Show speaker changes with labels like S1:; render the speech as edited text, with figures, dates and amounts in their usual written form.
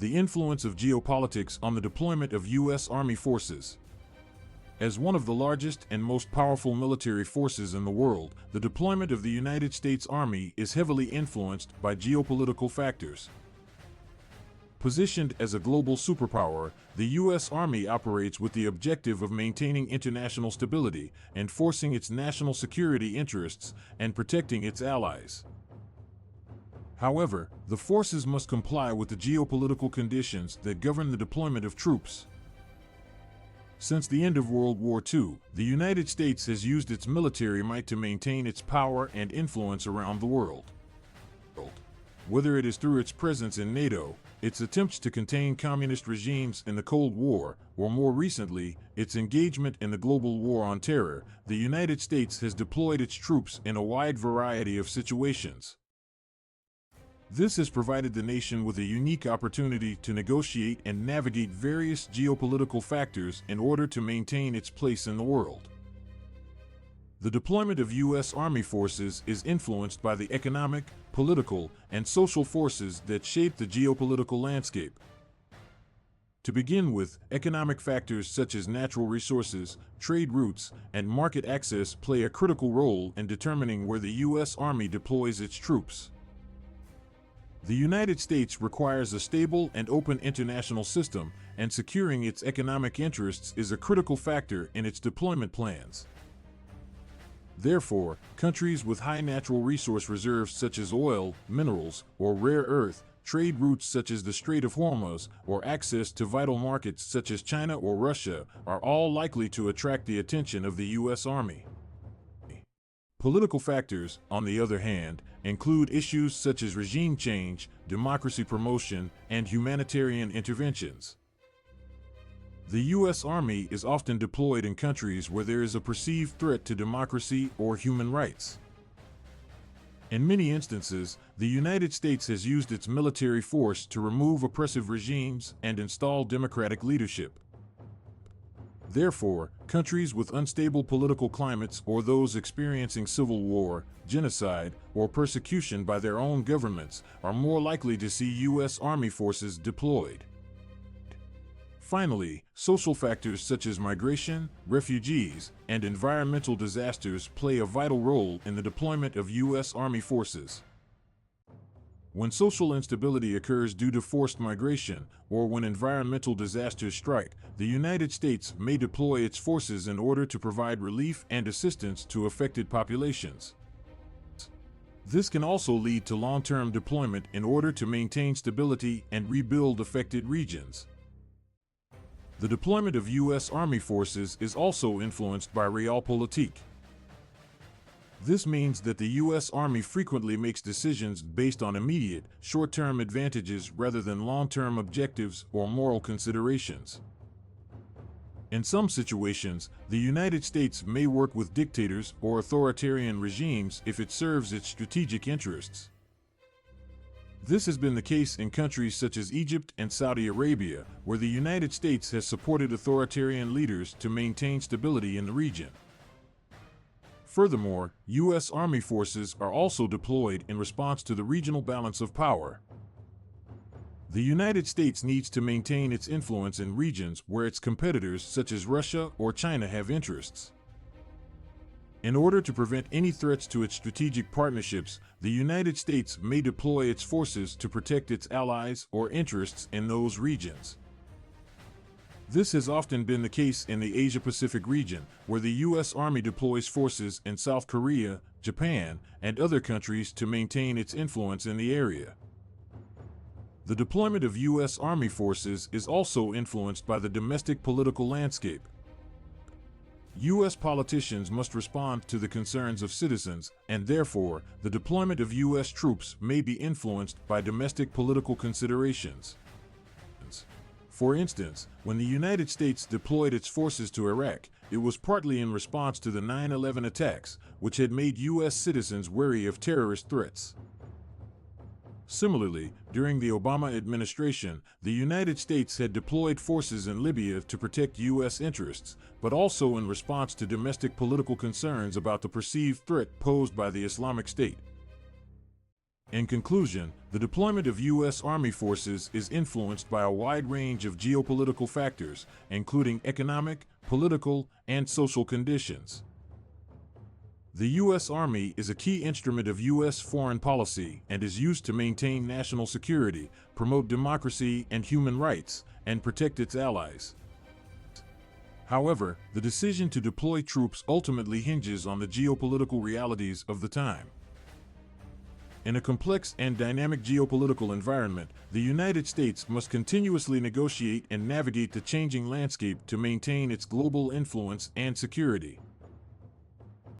S1: the influence of geopolitics on the deployment of U.S. Army forces. As one of the largest and most powerful military forces in the world, the deployment of the United States Army is heavily influenced by geopolitical factors. Positioned as a global superpower, the U.S. Army operates with the objective of maintaining international stability, enforcing its national security interests, and protecting its allies. However, the forces must comply with the geopolitical conditions that govern the deployment of troops. Since the end of World War II, the United States has used its military might to maintain its power and influence around the world. Whether it is through its presence in NATO, its attempts to contain communist regimes in the Cold War, or more recently, its engagement in the global war on terror, the United States has deployed its troops in a wide variety of situations. This has provided the nation with a unique opportunity to negotiate and navigate various geopolitical factors in order to maintain its place in the world. The deployment of U.S. Army forces is influenced by the economic, political, and social forces that shape the geopolitical landscape. To begin with, economic factors such as natural resources, trade routes, and market access play a critical role in determining where the U.S. Army deploys its troops. The United States requires a stable and open international system, and securing its economic interests is a critical factor in its deployment plans. Therefore, countries with high natural resource reserves such as oil, minerals, or rare earth, trade routes such as the Strait of Hormuz, or access to vital markets such as China or Russia are all likely to attract the attention of the U.S. Army. Political factors, on the other hand, include issues such as regime change, democracy promotion, and humanitarian interventions. The U.S. Army is often deployed in countries where there is a perceived threat to democracy or human rights. In many instances, the United States has used its military force to remove oppressive regimes and install democratic leadership. Therefore, countries with unstable political climates or those experiencing civil war, genocide, or persecution by their own governments are more likely to see U.S. Army forces deployed. Finally, social factors such as migration, refugees, and environmental disasters play a vital role in the deployment of U.S. Army forces. When social instability occurs due to forced migration, or when environmental disasters strike, the United States may deploy its forces in order to provide relief and assistance to affected populations. This can also lead to long-term deployment in order to maintain stability and rebuild affected regions. The deployment of U.S. Army forces is also influenced by realpolitik. This means that the U.S. Army frequently makes decisions based on immediate, short-term advantages rather than long-term objectives or moral considerations. In some situations, the United States may work with dictators or authoritarian regimes if it serves its strategic interests. This has been the case in countries such as Egypt and Saudi Arabia, where the United States has supported authoritarian leaders to maintain stability in the region. Furthermore, U.S. Army forces are also deployed in response to the regional balance of power. The United States needs to maintain its influence in regions where its competitors such as Russia or China have interests. In order to prevent any threats to its strategic partnerships, the United States may deploy its forces to protect its allies or interests in those regions. This has often been the case in the Asia-Pacific region, where the U.S. Army deploys forces in South Korea, Japan, and other countries to maintain its influence in the area. The deployment of U.S. Army forces is also influenced by the domestic political landscape. U.S. politicians must respond to the concerns of citizens, and therefore, the deployment of U.S. troops may be influenced by domestic political considerations. For instance, when the United States deployed its forces to Iraq, it was partly in response to the 9/11 attacks, which had made U.S. citizens wary of terrorist threats. Similarly, during the Obama administration, the United States had deployed forces in Libya to protect U.S. interests, but also in response to domestic political concerns about the perceived threat posed by the Islamic State. In conclusion, the deployment of U.S. Army forces is influenced by a wide range of geopolitical factors, including economic, political, and social conditions. The U.S. Army is a key instrument of U.S. foreign policy and is used to maintain national security, promote democracy and human rights, and protect its allies. However, the decision to deploy troops ultimately hinges on the geopolitical realities of the time. In a complex and dynamic geopolitical environment, the United States must continuously negotiate and navigate the changing landscape to maintain its global influence and security.